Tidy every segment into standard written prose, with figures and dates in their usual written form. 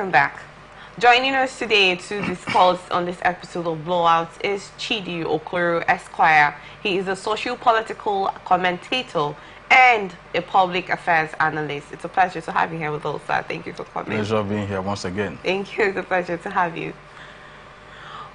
Welcome back. Joining us today to discuss on this episode of Blowout is Chidi Okoro Esquire. He is a socio-political commentator and a public affairs analyst. It's a pleasure to have you here with us, sir. Thank you for coming. Pleasure being here once again. Thank you. It's a pleasure to have you.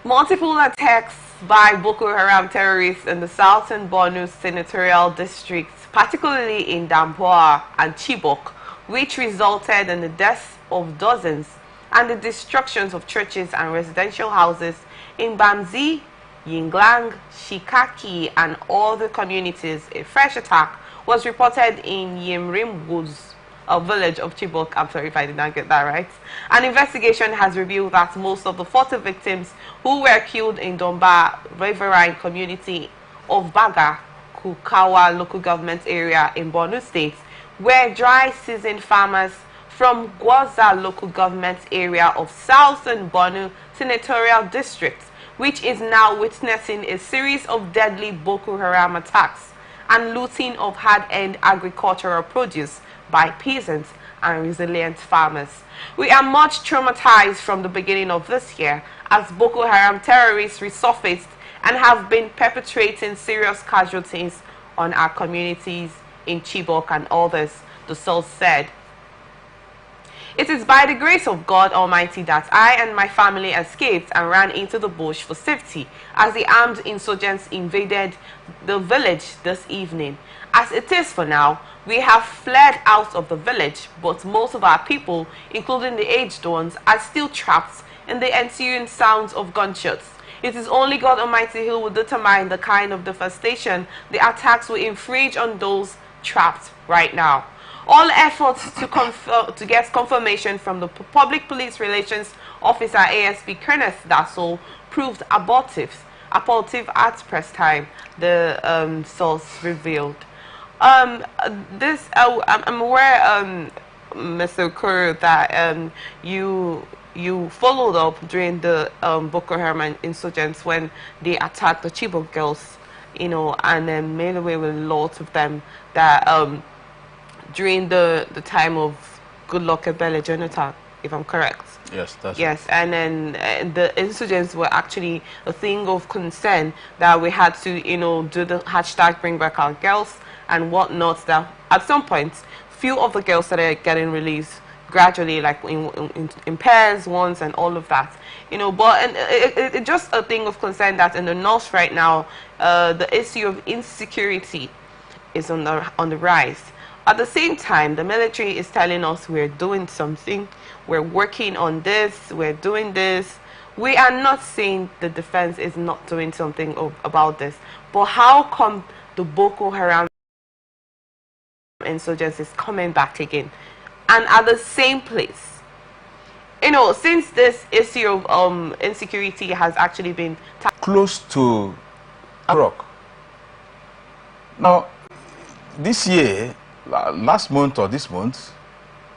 Multiple attacks by Boko Haram terrorists in the southern Borno senatorial districts, particularly in Damboa and Chibok, which resulted in the deaths of dozens and the destructions of churches and residential houses in Bamzi, Yinglang, Shikaki, and other communities. A fresh attack was reported in Yemrim Woods, a village of Chibok. I'm sorry if I did not get that right. An investigation has revealed that most of the 40 victims who were killed in Domba riverine community of Baga, Kukawa local government area in Borno State were dry season farmers from Gwaza local government area of southern Borno senatorial district, which is now witnessing a series of deadly Boko Haram attacks and looting of hard-earned agricultural produce by peasants and resilient farmers. We are much traumatized from the beginning of this year as Boko Haram terrorists resurfaced and have been perpetrating serious casualties on our communities in Chibok and others, the source said. It is by the grace of God Almighty that I and my family escaped and ran into the bush for safety as the armed insurgents invaded the village this evening. As it is for now, we have fled out of the village, but most of our people, including the aged ones, are still trapped in the ensuing sounds of gunshots. It is only God Almighty who will determine the kind of devastation the attacks will inflict on those trapped right now. All efforts to get confirmation from the Public Police Relations Officer ASP Kenneth Dasso proved abortive at press time, the source revealed. I'm aware, Mr. Okoro, that you followed up during the Boko Haram insurgents when they attacked the Chibok girls, you know, and then made away with lots of them that during the time of Goodluck Ebele Jonathan, if I'm correct. Yes, that's yes, right. And then the insurgents were actually a thing of concern that we had to, you know, do the hashtag Bring Back Our Girls and whatnot. That at some point, few of the girls started getting released gradually, like in pairs, ones, and all of that, you know. But it's just a thing of concern that in the north right now, the issue of insecurity is on the rise. At the same time, the military is telling us we're doing something, we're working on this, we're doing this. We are not saying the defense is not doing something about this, but how come the Boko Haram insurgents is coming back again and at the same place? You know, since this issue of insecurity has actually been close to Iraq. Now, this year, last month or this month,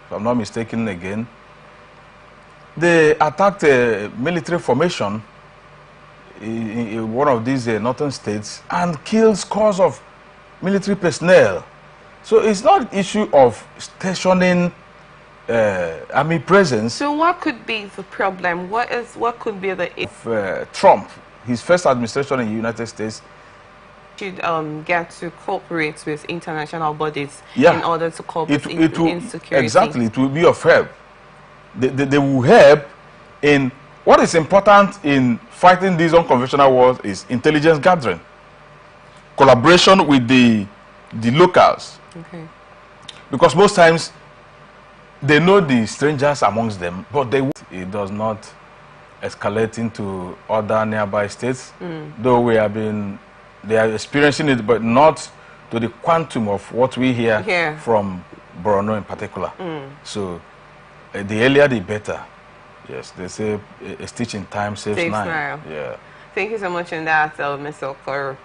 if I'm not mistaken again, they attacked a military formation in one of these northern states and killed scores of military personnel. So it's not an issue of stationing army presence. So what could be the problem? What could be the issue? Trump, his first administration in the United States, should get to cooperate with international bodies in order to cope with insecurity. Exactly, it will be of help. They will help in what is important in fighting these unconventional wars is intelligence gathering, collaboration with the locals. Okay. Because most times they know the strangers amongst them, but it does not escalate into other nearby states, though they are experiencing it, but not to the quantum of what we hear from Borno in particular. So the earlier the better. Yes, they say a stitch in time saves nine. Yeah. Thank you so much on that, Mr. Okoro.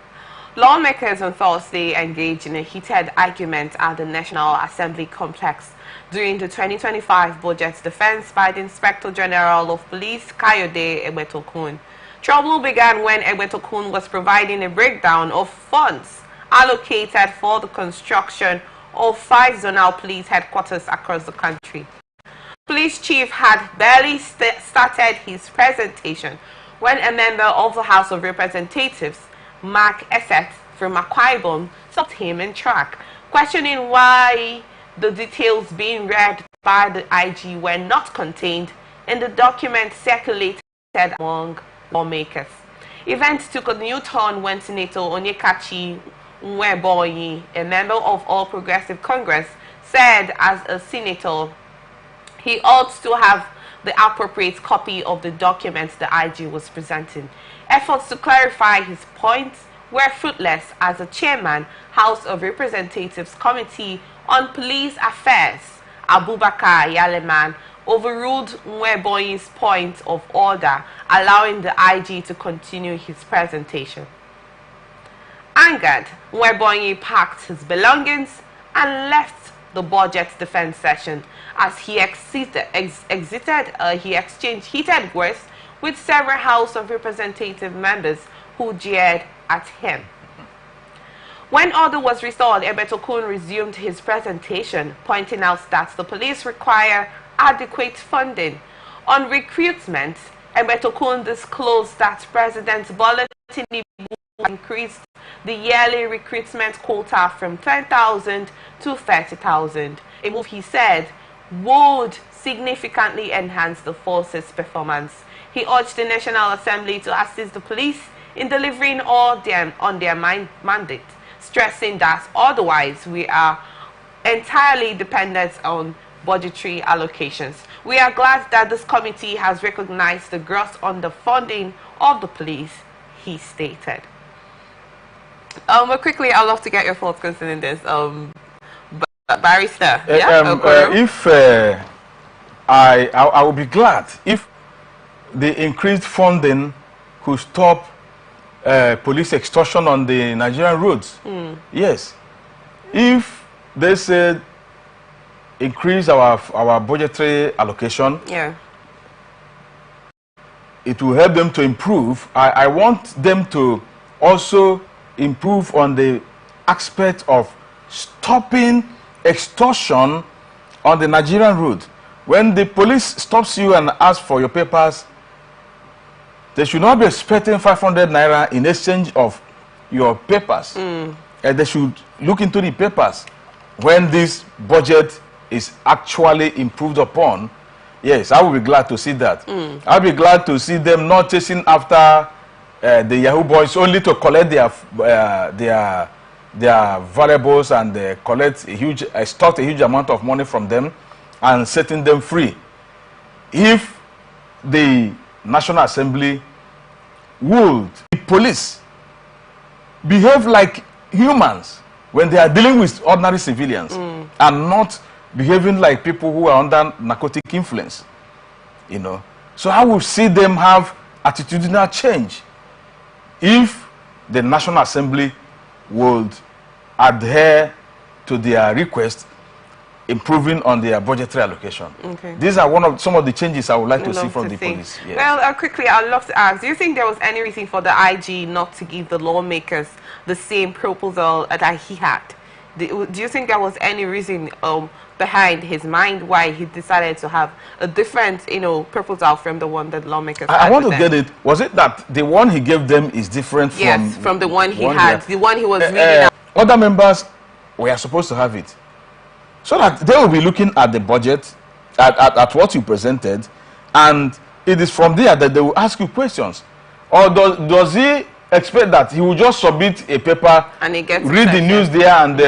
Lawmakers on Thursday engaged in a heated argument at the National Assembly complex during the 2025 budget defense by the Inspector General of Police, Kayode Egbetokun. Trouble began when Egbetokun was providing a breakdown of funds allocated for the construction of 5 zonal police headquarters across the country. police chief had barely started his presentation when a member of the House of Representatives, Mark Essex from Akwa Ibom, stopped him in track, questioning why the details being read by the IG were not contained in the document circulated among lawmakers. Events took a new turn when Senator Onyekachi Nwebonyi, a member of All Progressive Congress, said as a senator he ought to have the appropriate copy of the documents the IG was presenting. Efforts to clarify his points were fruitless as the chairman, House of Representatives Committee on Police Affairs, Abubakar Yaleman, overruled Nwebonyi's point of order, allowing the IG to continue his presentation. Angered, Nwebonyi packed his belongings and left the budget defense session. As he exited, he exchanged heated words with several House of Representative members who jeered at him. When order was restored, Ebetokun resumed his presentation, pointing out that the police require adequate funding. On recruitment, Ebetokun disclosed that President Bola Tinubu increased the yearly recruitment quota from 10,000 to 30,000, a move he said would significantly enhance the force's performance. He urged the National Assembly to assist the police in delivering on their mandate, stressing that otherwise we are entirely dependent on budgetary allocations. We are glad that this committee has recognized the gross underfunding of the police, he stated. But quickly, I'd love to get your thoughts concerning this. Barrister, if I would be glad if the increased funding could stop police extortion on the Nigerian roads. Yes. If they said increase our budgetary allocation, it will help them to improve. I want them to also improve on the aspect of stopping extortion on the Nigerian road. When the police stops you and asks for your papers, they should not be expecting 500 naira in exchange of your papers. They should look into the papers when this budget is actually improved upon. Yes, I will be glad to see that. I'll be glad to see them not chasing after the Yahoo boys only to collect their valuables and extort a huge amount of money from them and setting them free. If the National Assembly would, the police, behave like humans when they are dealing with ordinary civilians and not behaving like people who are under narcotic influence, you know. So I will see them have attitudinal change if the National Assembly would adhere to their request, improving on their budgetary allocation. These are some of the changes I would like to see from the police. Yes. Well, quickly, I'd love to ask, do you think there was any reason for the IG not to give the lawmakers the same proposal that he had? Do you think there was any reason behind his mind why he decided to have a different, proposal from the one that lawmakers had? I want to get it. Was it that the one he gave them is different from the one he had, the one he was reading out? Other members were supposed to have it, so that they will be looking at the budget, at what you presented, and it is from there that they will ask you questions. Or does he expect that he will just submit a paper and he gets read the news there and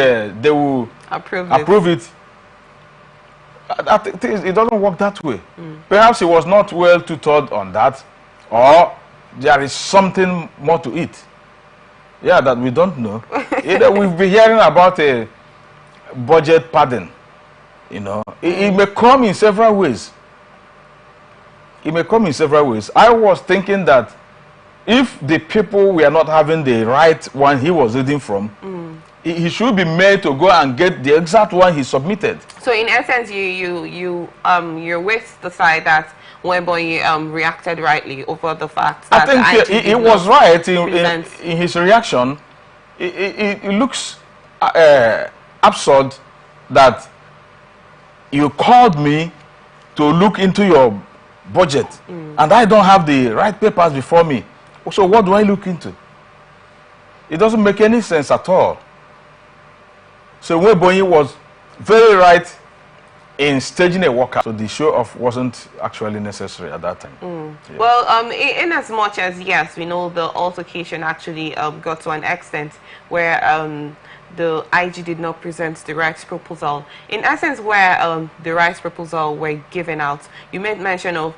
they will approve it? I think it doesn't work that way. Perhaps he was not well tutored on that, or there is something more to it. Yeah, that we don't know. Either we've been hearing about a budget pardon. It may come in several ways. It may come in several ways. I was thinking that if the people were not having the right one he was reading from, he should be made to go and get the exact one he submitted. So in essence, you're with the side that Nwebonyi reacted rightly over the fact that I think he was right in his reaction. It looks absurd that you called me to to look into your budget, and I don't have the right papers before me. So what do I look into? It doesn't make any sense at all. So Webonyi was very right in staging a workout, so the show-off wasn't actually necessary at that time. Yeah. Well, in as much as, yes, we know the altercation actually got to an extent where the IG did not present the rights proposal. In essence, where the rights proposal were given out, you made mention of,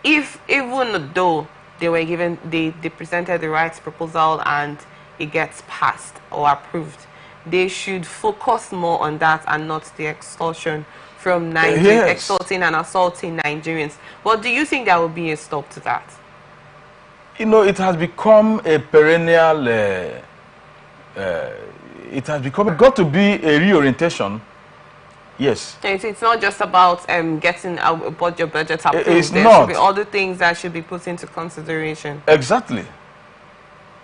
even though they were given, they presented the rights proposal and it gets passed or approved, they should focus more on that and not the extortion from Nigerians, yes, extorting and assaulting Nigerians. But do you think there will be a stop to that? You know, it has become a perennial, got to be a reorientation. Yes. It's not just about getting a budget approved. It's there not. Should be other things that should be put into consideration. Exactly.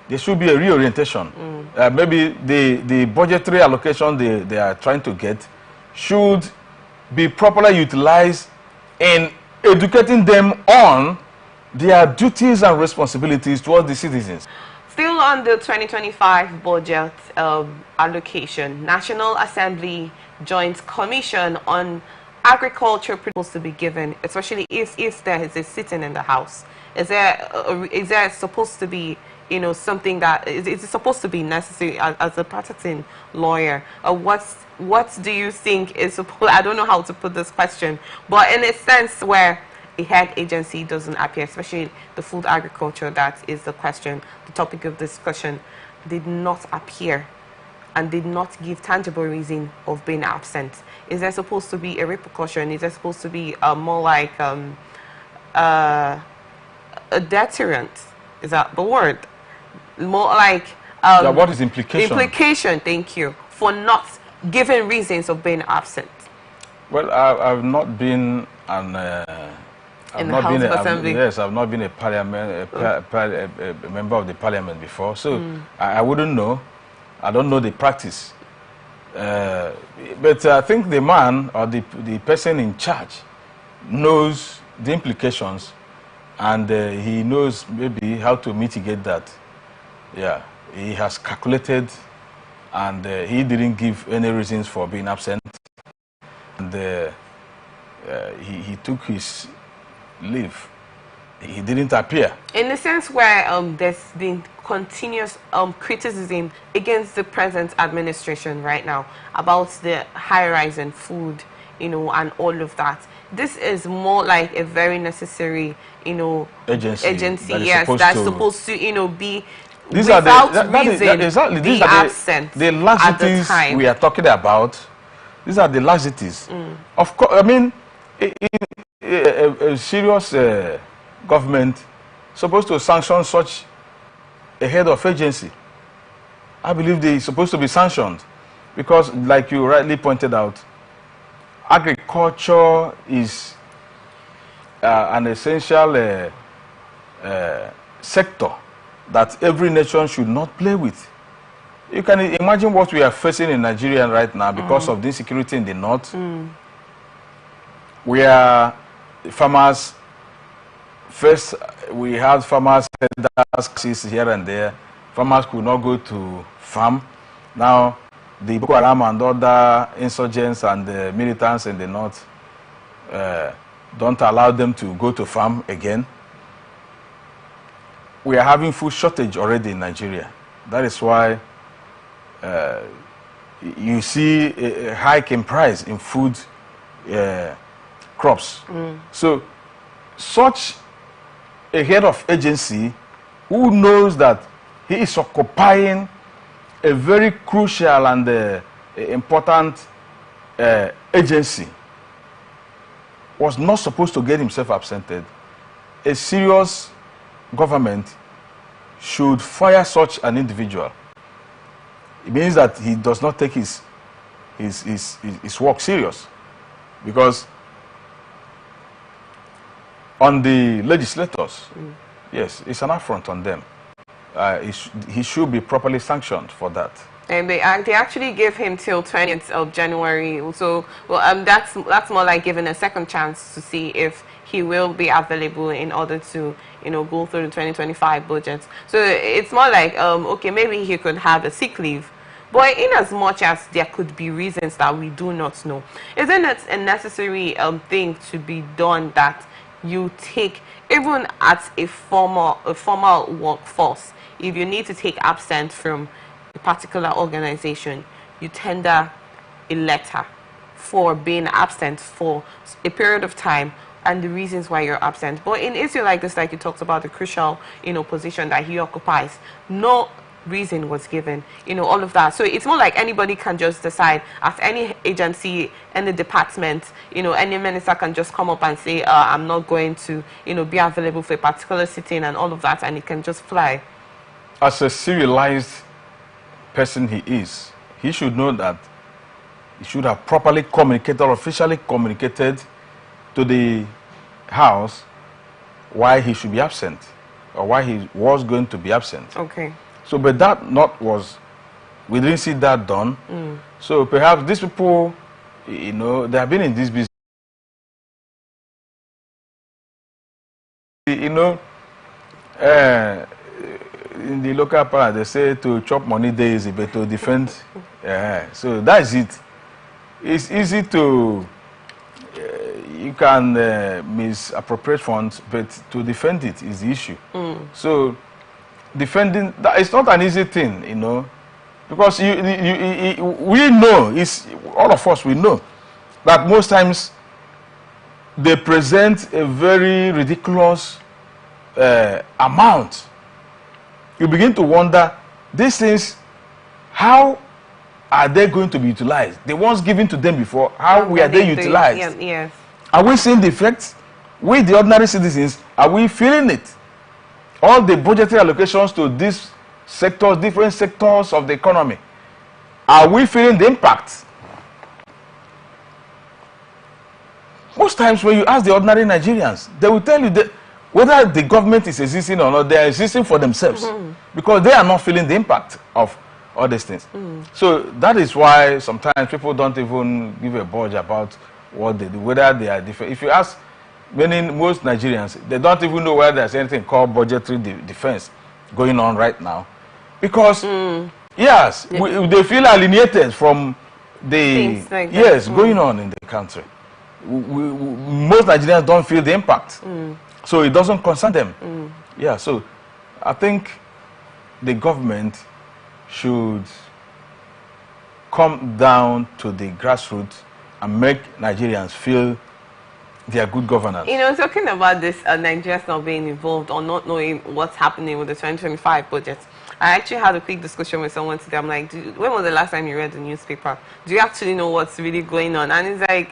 There should be a reorientation. Maybe the budgetary allocation they are trying to get should be properly utilized in educating them on their duties and responsibilities towards the citizens. Still on the 2025 budget allocation, National Assembly Joint Commission on Agriculture supposed to be given, especially if there is a sitting in the House. Is there supposed to be, you know, something that is supposed to be necessary as a practicing lawyer? What do you think is supposed? I don't know how to put this question, but in a sense where a head agency doesn't appear, especially the food agriculture, that is the question, the topic of discussion, did not appear and did not give tangible reason of being absent. Is there supposed to be a repercussion? Is there supposed to be more like a deterrent? Is that the word? More like what is implication? Implication, thank you, for not giving reasons of being absent. Well, I've not been an in the House of Assembly. Yes, I've not been a parliament, a member of the parliament before, so I wouldn't know. I don't know the practice. But I think the man or the person in charge knows the implications, and he knows maybe how to mitigate that. Yeah, he has calculated, and he didn't give any reasons for being absent, and he took his leave. He didn't appear. In the sense where there's been continuous criticism against the present administration right now about the high rise in food, you know, and all of that. This is more like a very necessary, you know, agency yes, that's supposed to, you know, be these without reason exactly, be absent. The laxities we are talking about, these are the laxities. Of course, I mean, a serious government supposed to sanction such a head of agency. I believe they are supposed to be sanctioned because, like you rightly pointed out, agriculture is an essential sector that every nation should not play with. You can imagine what we are facing in Nigeria right now because of the insecurity in the north. Where farmers, first we had farmers here and there. Farmers could not go to farm. Now the Boko Haram and other insurgents and the militants in the north don't allow them to go to farm again. We are having food shortage already in Nigeria. That is why you see a hike in price in food crops. So such a head of agency who knows that he is occupying a very crucial and important agency was not supposed to get himself absented. A serious government should fire such an individual. It means that he does not take his work serious, because on the legislators, yes, it's an affront on them. He should be properly sanctioned for that. And they actually give him till 20th of January. So, well, that's more like giving a second chance to see if he will be available in order to, go through the 2025 budget. So it's more like, okay, maybe he could have a sick leave. But in as much as there could be reasons that we do not know, isn't it a necessary thing to be done that you take, even at a formal workforce, if you need to take absent from a particular organization, you tender a letter for being absent for a period of time and the reasons why you're absent. But in issue like this, like you talked about the crucial, position that he occupies, no reason was given, all of that. So it's more like anybody can just decide at any agency, any department, any minister can just come up and say, I'm not going to, be available for a particular sitting and all of that, and it can just fly. As a civilized person he is, he should know that he should have properly communicated, or officially communicated to the House why he should be absent, or why he was going to be absent. Okay. So, but that we didn't see that done. So perhaps these people, they have been in this business. In the local part, they say to chop money there is but to defend. So that is it. It's easy to, you can misappropriate funds, but to defend it is the issue. So defending that is not an easy thing, because we know, all of us, we know that most times they present a very ridiculous amount. You begin to wonder, these things, how are they going to be utilized? The ones given to them before, how were they utilized? Yes. Are we seeing the effects? We, the ordinary citizens, are we feeling it? All the budgetary allocations to these sectors, different sectors of the economy, are we feeling the impact? Most times when you ask the ordinary Nigerians, they will tell you that whether the government is existing or not, they are existing for themselves, because they are not feeling the impact of all these things. So that is why sometimes people don't even give a budge about what they do, whether they are different. If you ask most Nigerians, they don't even know whether there's anything called budgetary defense going on right now, because yes, they feel alienated from the like going on in the country. Most Nigerians don't feel the impact, so it doesn't concern them. Yeah, so I think the government should come down to the grassroots and make Nigerians feel their good governance. Talking about this, Nigerians not being involved or not knowing what's happening with the 2025 budget, I actually had a quick discussion with someone today. I'm like, when was the last time you read the newspaper? Do you actually know what's really going on? And it's like,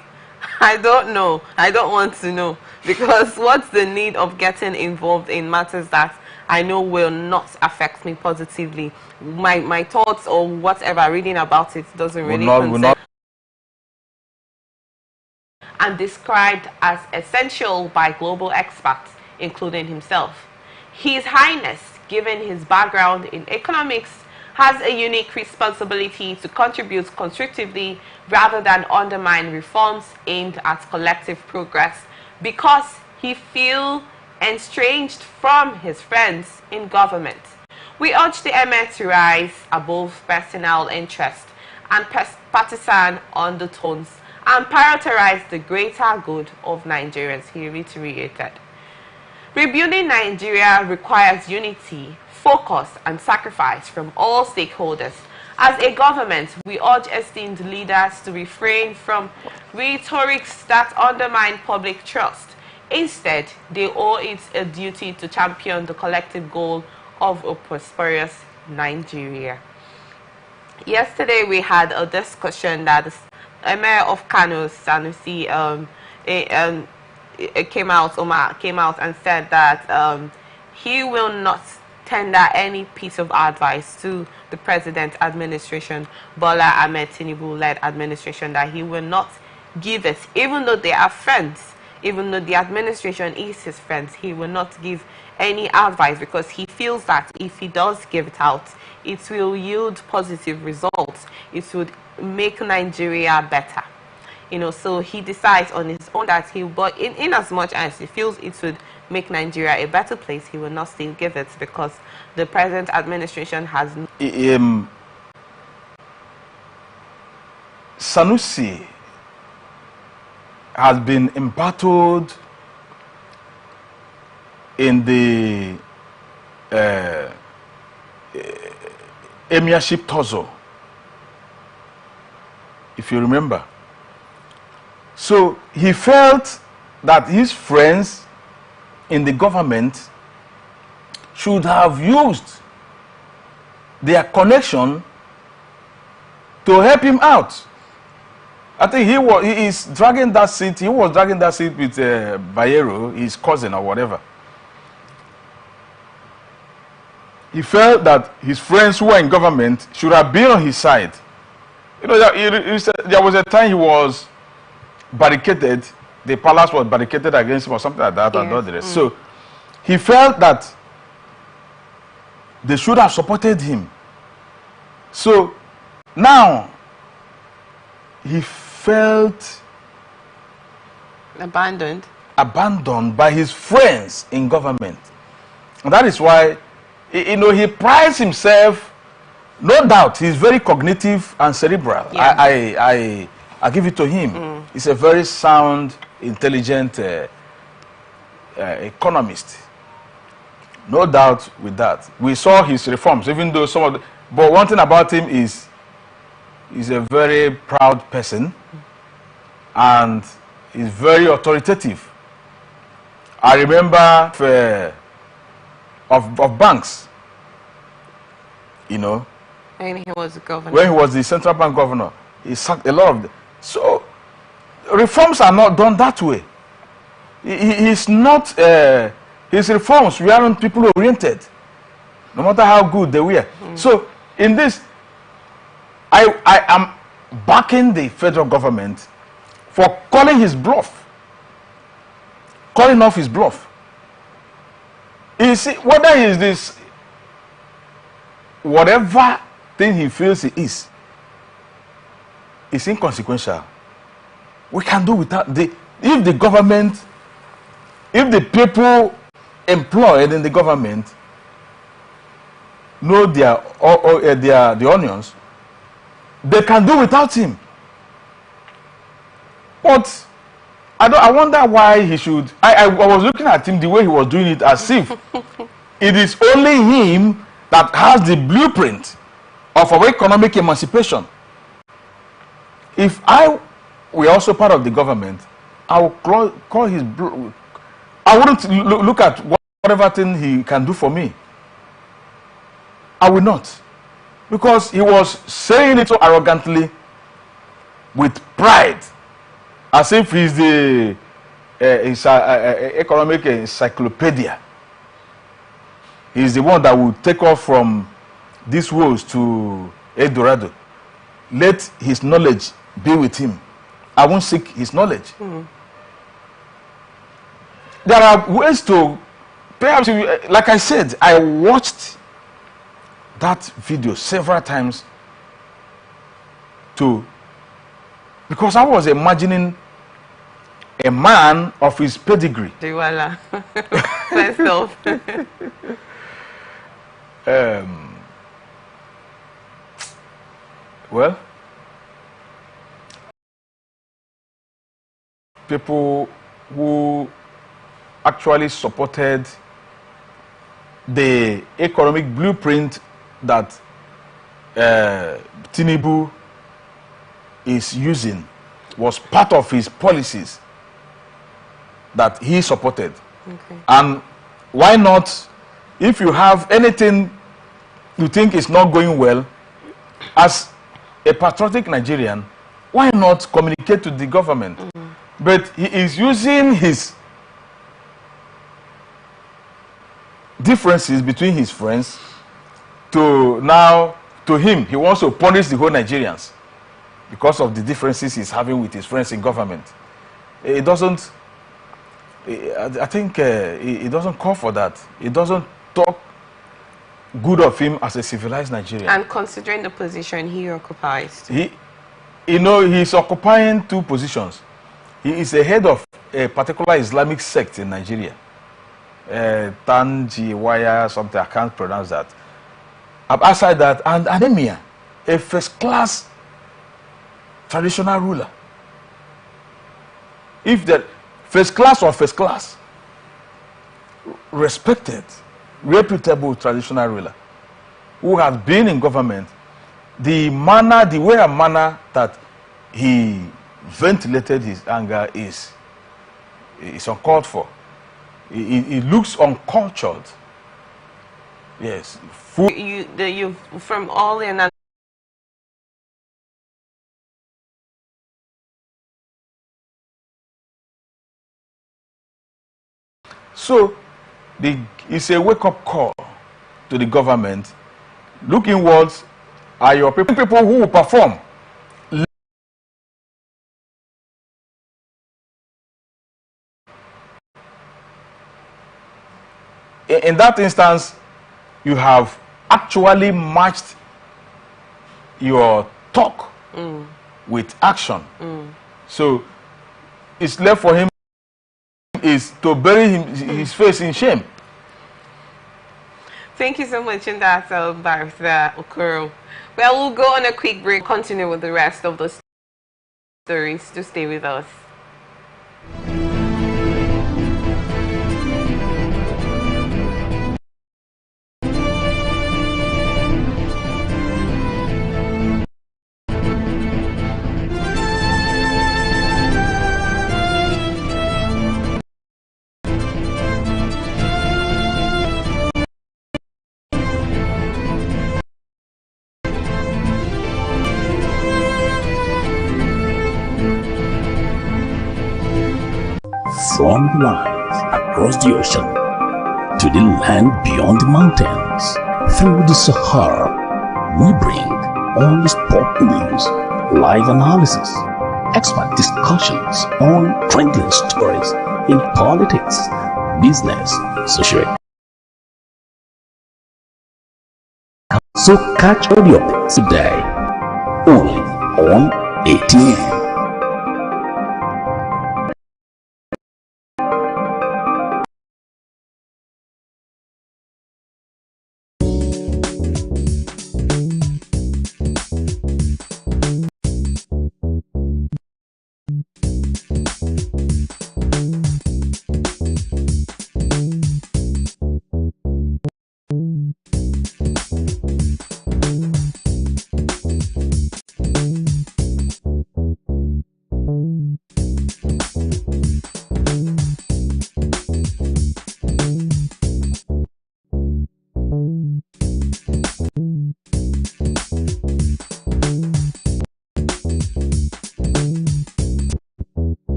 I don't know. I don't want to know. Because what's the need of getting involved in matters that I know will not affect me positively? My thoughts or whatever, reading about it doesn't really concern. And described as essential by global experts, including himself. His Highness, given his background in economics, has a unique responsibility to contribute constructively rather than undermine reforms aimed at collective progress, because he feels estranged from his friends in government. We urge the Emir to rise above personal interest and partisan undertones and prioritize the greater good of Nigerians, he reiterated. Rebuilding Nigeria requires unity, focus, and sacrifice from all stakeholders. As a government, we urge esteemed leaders to refrain from rhetorics that undermine public trust. Instead, they owe it a duty to champion the collective goal of a prosperous Nigeria. Yesterday, we had a discussion that the Emir of Kano, Sanusi, came out and said that he will not tender any piece of advice to the president administration, Bola Ahmed Tinubu-led administration, that he will not give it, even though they are friends. even though the administration is his friends, he will not give any advice because he feels that if he does give it out, it will yield positive results. It would make Nigeria better. You know, so he decides on his own that but in as much as he feels it would make Nigeria a better place, he will not still give it because the present administration has... Sanusi has been embattled in the emirship tussle, if you remember. So he felt that his friends in the government should have used their connection to help him out. I think he was dragging that seat. He was dragging that seat with Bayero, his cousin or whatever. He felt that his friends who were in government should have been on his side. You know, there was a time he was barricaded. The palace was barricaded against him or something like that, and all the rest. So he felt that they should have supported him. So now he felt abandoned by his friends in government. And that is why, you know, he prides himself. No doubt he's very cognitive and cerebral. Yeah. I give it to him. He's a very sound, intelligent economist. No doubt with that. We saw his reforms, even though some of the... But one thing about him is he's a very proud person and he's very authoritative. I remember of banks, you know. And he was the governor. When he was the central bank governor, he sacked a lot of them. So reforms are not done that way. He's not... his reforms weren't people oriented, no matter how good they were. So in this, I am backing the federal government for calling his bluff, calling off his bluff. You see, whether he is this, whatever thing he feels he is inconsequential. We can do without if the government, if the people employed in the government know the onions, they can do without him. But I wonder why he should. I was looking at him the way he was doing it, as if it is only him that has the blueprint of our economic emancipation. If I were also part of the government, I would call his... I wouldn't look at whatever thing he can do for me. I will not. Because he was saying it so arrogantly, with pride, as if he's the economic encyclopedia. He's the one that will take off from these woes to El Dorado. Let his knowledge be with him. I won't seek his knowledge. There are ways to, perhaps, like I said, I watched that video several times because I was imagining a man of his pedigree. Voila. Let's go. Well, people who actually supported the economic blueprint that Tinubu is using was part of his policies that he supported. Okay. And why not, if you have anything you think is not going well, as a patriotic Nigerian, why not communicate to the government? But he is using his differences between his friends to him, he wants to punish the whole Nigerians because of the differences he's having with his friends in government. It doesn't I think he doesn't call for that. He doesn't talk good of him as a civilized Nigerian. And considering the position he occupies. He's occupying two positions. He is a head of a particular Islamic sect in Nigeria. Tanji Waya, something, I can't pronounce that. Outside that, and Anemia, a first-class traditional ruler. If the first class, respected, reputable traditional ruler who has been in government, the way and manner that he ventilated his anger is uncalled for. He looks uncultured. Yes. You from all in. So it's a wake-up call to the government. Look inwards. Are your people who will perform? In that instance, you have actually matched your talk with action. So it's left for him is to bury his face in shame. Thank you so much, Ndasa Barrister Okoro. Well, we'll go on a quick break, continue with the rest of the stories. To stay with us. From the lines across the ocean to the land beyond the mountains, through the Sahara, we bring all the sport news, live analysis, expert discussions on trending stories in politics, business, social. So catch audio today only on ATN.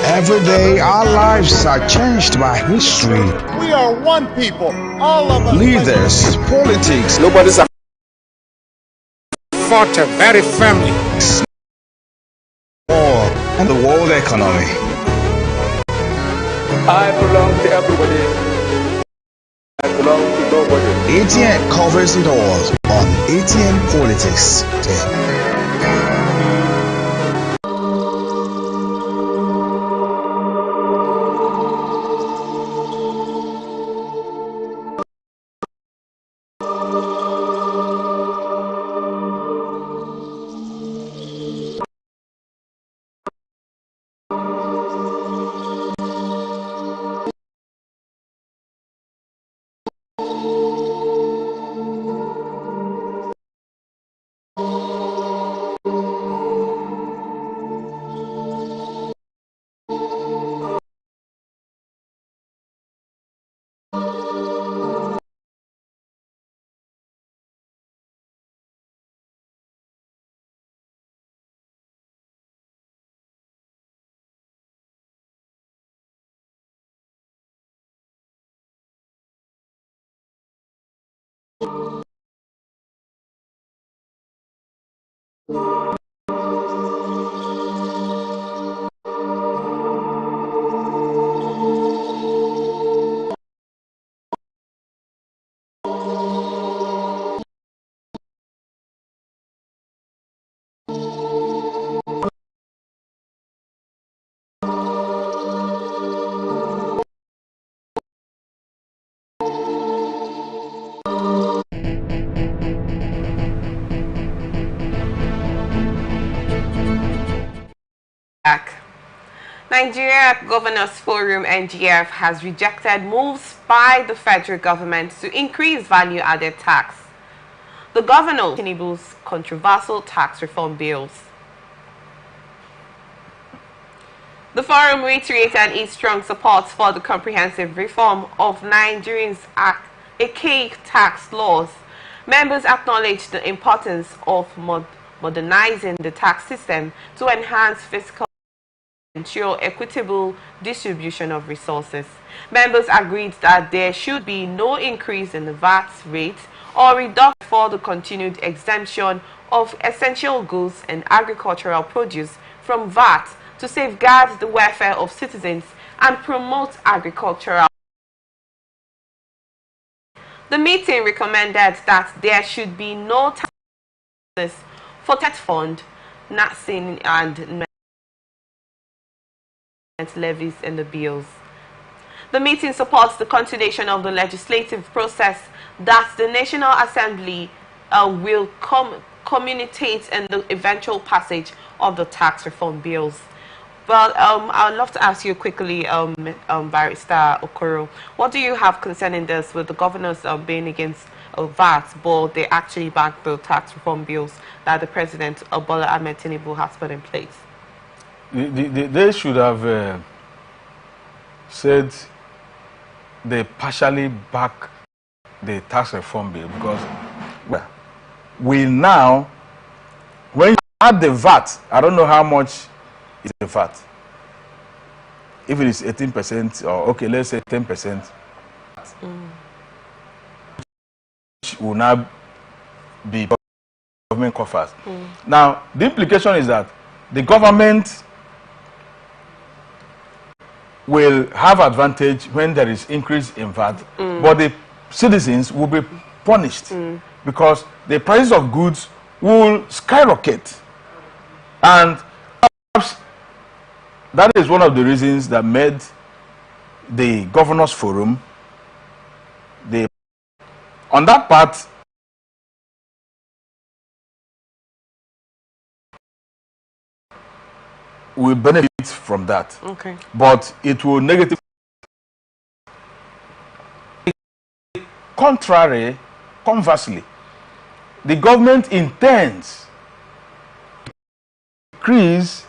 Every day, our lives are changed by history. We are one people, all of us. Leaders, politics, Nobody's fought a very family. war, and the world economy. I belong to everybody. I belong to nobody. ATN covers it all on ATN Politics. Nigeria Governors Forum (NGF) has rejected moves by the federal government to increase value-added tax. The governor Tinubu's controversial tax reform bills. The forum reiterated its strong support for the comprehensive reform of Nigeria's archaic tax laws. Members acknowledged the importance of modernizing the tax system to enhance fiscal ensure equitable distribution of resources. Members agreed that there should be no increase in the VAT rate or reduction for the continued exemption of essential goods and agricultural produce from VAT to safeguard the welfare of citizens and promote agricultural. The meeting recommended that there should be no taxes for tax fund, NATSIN and levies in the bills. The meeting supports the continuation of the legislative process that the National Assembly will communicate in the eventual passage of the tax reform bills. But I'd love to ask you quickly, Barrister Okoro, what do you have concerning this with the governors being against VAT, but they actually back the tax reform bills that the President Bola Ahmed Tinubu has put in place? They should have said they partially back the tax reform bill because we now, when you add the VAT, I don't know how much is the VAT. If it is 18% or okay, let's say 10%, which will now be government coffers. Now, the implication is that the government will have advantage when there is increase in VAT, but the citizens will be punished because the prices of goods will skyrocket. And perhaps that is one of the reasons that made the Governors Forum, on that part, will benefit from that. Okay. But it will negatively. Conversely, the government intends decrease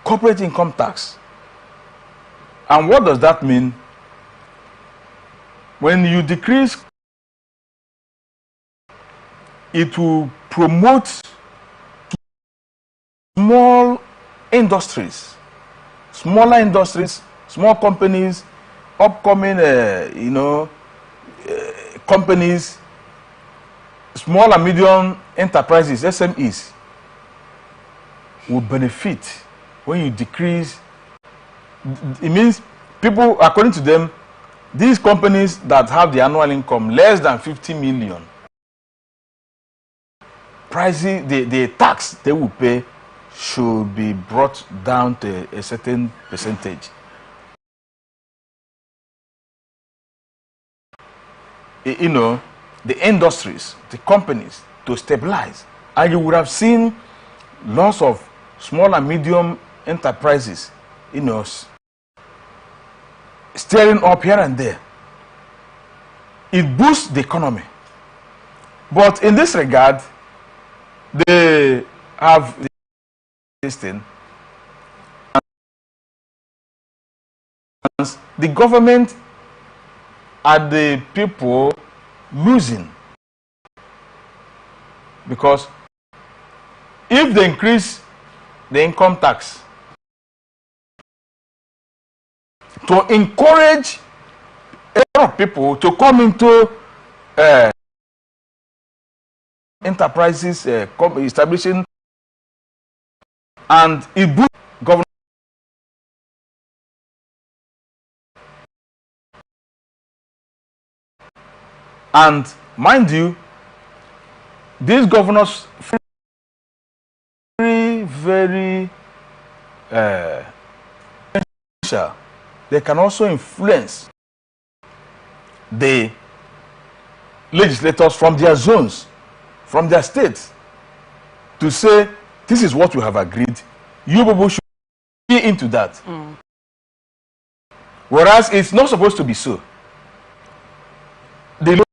corporate income tax. And what does that mean? When you decrease, it will promote small industries, smaller industries, small companies, upcoming, companies, small and medium enterprises, SMEs, will benefit when you decrease. It means people, according to them, these companies that have the annual income less than 50 million, pricing, the tax they will pay should be brought down to a certain percentage. The industries, the companies to stabilize. And you would have seen lots of small and medium enterprises, steering up here and there. It boosts the economy. But in this regard, they have this thing. The government are the people losing, because if they increase the income tax to encourage a lot lot of people to come into enterprises, establishing, and it boosts government. And mind you, these governors very they can also influence the legislators from their zones, from their states, to say this is what we have agreed, you people should be into that. Whereas it's not supposed to be so. They are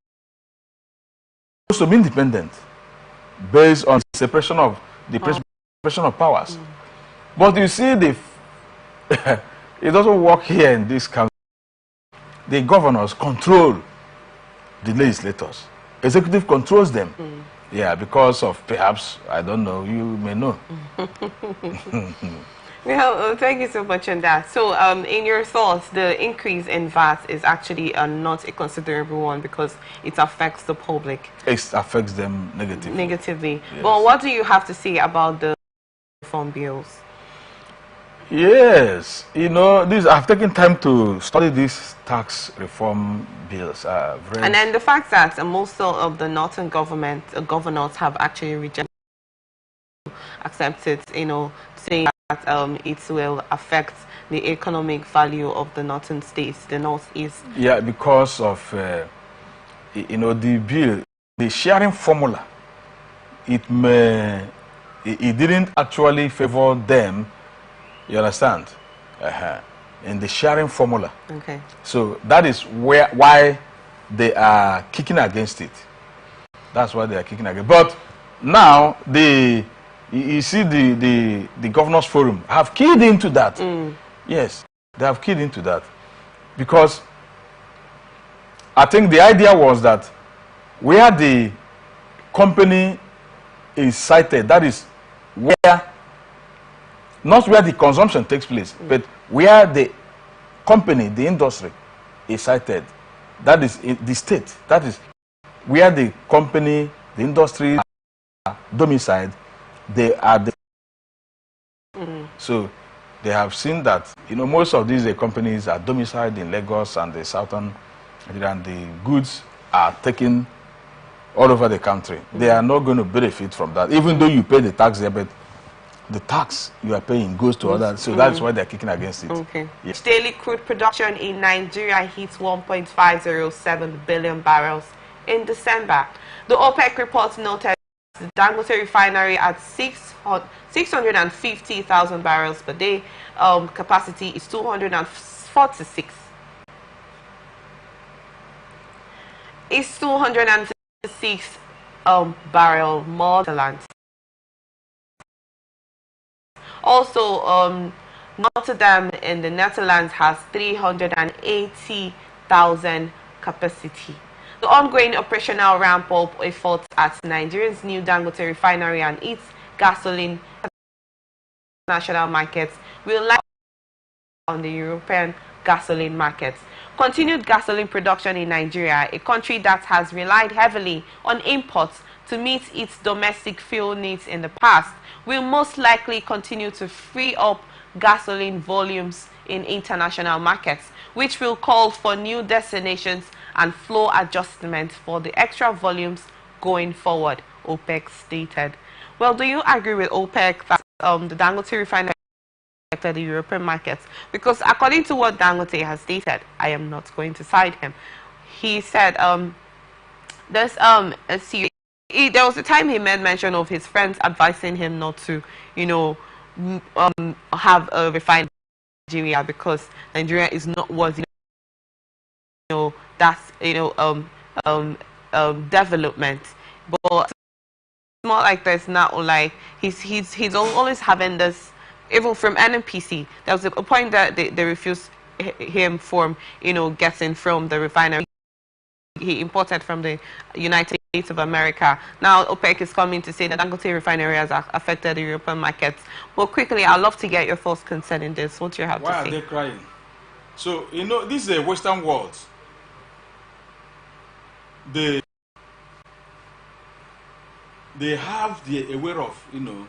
supposed to be independent based on separation of the separation of powers. But you see, it doesn't work here in this country. The governors control the legislators. Executive controls them. Yeah, because of perhaps, I don't know, you may know. Well, thank you so much on that. So, in your thoughts, the increase in VAT is actually not a considerable one because it affects the public. It affects them negatively. Negatively. Yes. But what do you have to say about the reform bills? Yes, you know, I've taken time to study these tax reform bills. And then the fact that most of the northern governors have actually rejected, accepted, you know, saying that it will affect the economic value of the northern states, the northeast. Yeah, because of you know, the bill, the sharing formula, it didn't actually favor them. You understand? In the sharing formula. Okay. So that is why they are kicking against it. That's why they are kicking against it. But now you see the governors forum have keyed into that. Yes, they have keyed into that. Because I think the idea was that where the company is cited, that is where, not where the consumption takes place, but where the company, the industry is cited. That is in the state. That is where the company, the industry are domiciled. They are the so they have seen that, you know, most of these companies are domiciled in Lagos and the southern, and the goods are taken all over the country. They are not going to benefit from that, even though you pay the tax there, but the tax you are paying goes to others, so that's why they're kicking against it. Okay. Yes. Daily crude production in Nigeria hit 1.507 billion barrels in December. The OPEC report noted the Dangote refinery at 650,000 barrels per day. Capacity is 246. It's 256 barrel more than land. Also, Rotterdam in the Netherlands has 380,000 capacity. The ongoing operational ramp-up efforts at Nigeria's new Dangote refinery and its gasoline national markets will lie on the European gasoline markets. Continued gasoline production in Nigeria, a country that has relied heavily on imports to meet its domestic fuel needs in the past, will most likely continue to free up gasoline volumes in international markets, which will call for new destinations and flow adjustments for the extra volumes going forward, OPEC stated. Well, do you agree with OPEC that the Dangote refinery affected the European markets? Because according to what Dangote has stated, I am not going to cite him. He said there's there was a time he made mention of his friends advising him not to, you know, have a refinery in Nigeria because Nigeria is not worthy, you know, that's, you know, development. But it's more like there's not like he's always having this, even from NNPC. There was a point that they refused him from, you know, getting from the refinery he imported from the United States of America. Now OPEC is coming to say that Dangote refinery has affected the European markets. But quickly, I'd love to get your thoughts concerning this. What do you have to say? Why are they crying? So, you know, this is a Western world. they have the aware of, you know,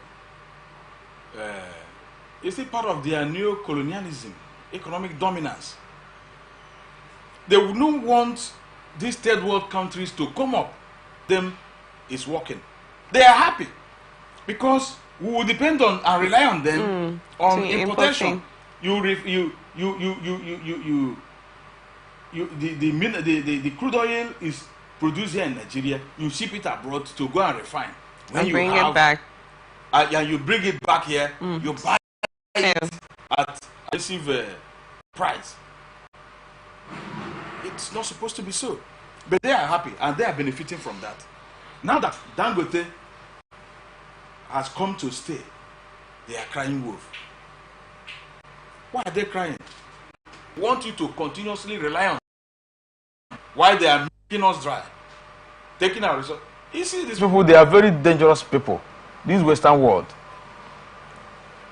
it's a part of their neo-colonialism, economic dominance. They would not want these third world countries to come up. Them is working. They are happy because we will depend on and rely on them on importation. The crude oil is produced here in Nigeria. You ship it abroad to go and refine. When and bring it back. And you bring it back here. You buy it at aggressive price. It's not supposed to be so, but they are happy and they are benefiting from that. Now that Dangote has come to stay, they are crying wolf. Why are they crying? They want you to continuously rely on why they are making us dry, taking our resources. You see, these people, they are very dangerous people. This Western world.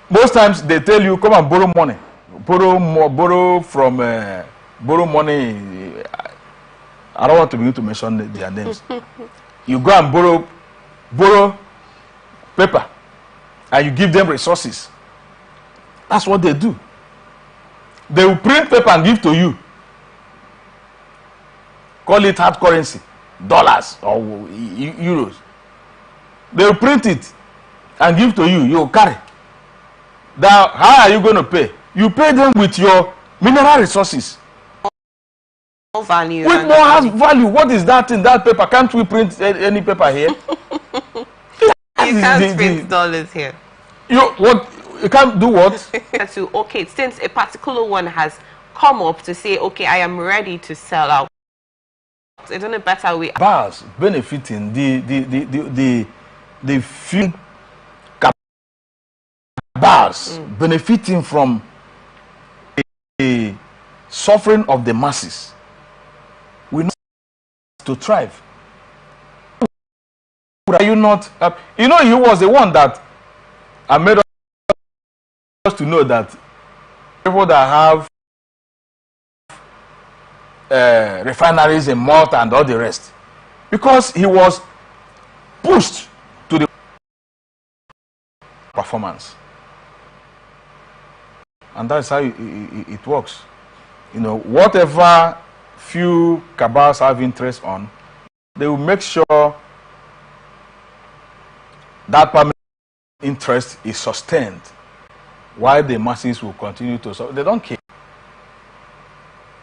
Most times they tell you, come and borrow money, borrow from, borrow money. I don't want to begin to mention their names. You go and borrow paper, and you give them resources. That's what they do. They will print paper and give to you. Call it hard currency, dollars or euros. They will print it and give to you. You carry. Now, how are you going to pay? You pay them with your mineral resources. Value. With more has value. What is that in that paper? Can't we print any paper here? You can't print dollars here. You can't do what? So, okay, since a particular one has come up to say, okay, I am ready to sell out. It's in a better way. Bars benefiting the few bars benefiting from a suffering of the masses. We know to thrive. Are you not? You know, he was the one that made us to know that people that have refineries in Malta and all the rest, because he was pushed to the performance, and that's how it works. You know, whatever few cabals have interest on, they will make sure that permanent interest is sustained, while the masses will continue to suffer. They don't care.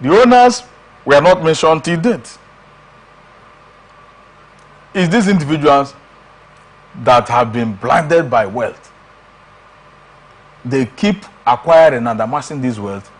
The owners were not mentioned till date. It's these individuals that have been blinded by wealth. They keep acquiring and amassing this wealth